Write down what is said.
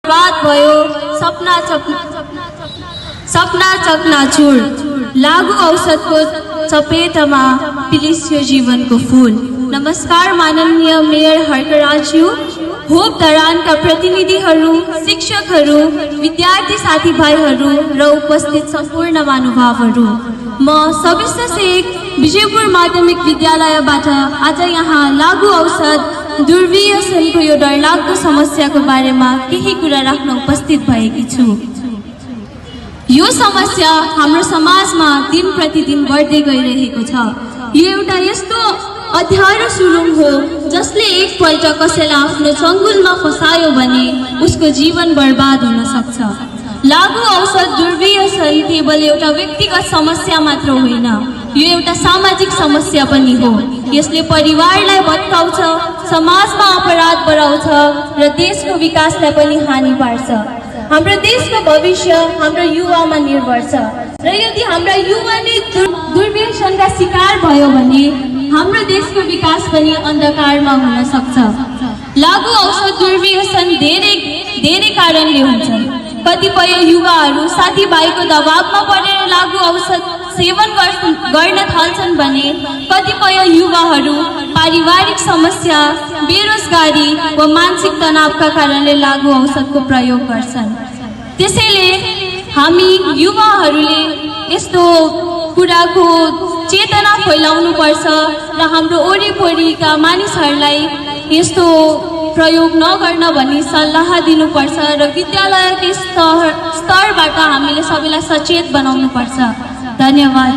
बात भयो सपना चकनाचुर लागु औषधको चपेटमा पिलिस्यो जीवनको फूल। नमस्कार माननीय मेयर हर्कराज्यू, होप धरानका प्रतिनिधिहरू, शिक्षकहरू, विद्यार्थी साथीभाइहरू र उपस्थित सम्पूर्ण महानुभावहरू, म सबिस्ता शेख विजयपुर माध्यमिक विद्यालयबाट आज यहाँ लागु औषध दुर्व्यसनको यो डरलाग्दो समस्याको बारेमा केही कुरा राख्न उपस्थित भएकी छु। यो समस्या हाम्रो समाजमा दिन प्रतिदिन बढ्दै गइरहेको छ। यो एउटा यस्तो अध्यारो सुरुङ हो जसले एकपल्ट कसैलाई आफ्नो चङ्गुलमा फसायो भने उसको जीवन बर्बाद हुन सक्छ। लागु औषध दुर्व्यसन केवल एउटा व्यक्तिगत समस्या मात्र होइन, यो एउटा सामाजिक समस्या पनि हो। यसले परिवारलाई भत्काउँछ, समाजमा अपराध बढाउँछ र देशको विकासलाई पनि हानि पार्छ। हाम्रो देशको भविष्य हाम्रो युवामा निर्भर छ र यदि हाम्रा युवा नै दुर्व्यसनका शिकार भयो भने हाम्रो देशको विकास पनि अन्धकारमा हुन सक्छ। लागु औषध दुर्व्यसन धेरै कारणले हुन्छ। कतिपय युवाहरू साथीभाइको दबावमा परेर लागु औषध सेवन गर्न थाल्छन् भने कतिपय युवाहरू पारिवारिक समस्या, बेरोजगारी वा मानसिक तनावका कारणले लागु औषधको प्रयोग गर्छन्। त्यसैले हामी युवाहरूले यस्तो कुराको चेतना फैलाउनु पर्छ र हाम्रो वरिपरिका मानिसहरूलाई यस्तो प्रयोग नगर्न भन्ने सल्लाह दिनुपर्छ र विद्यालयकै स्तरबाट हामीले सबैलाई सचेत बनाउनु पर्छ। धन्यवाद।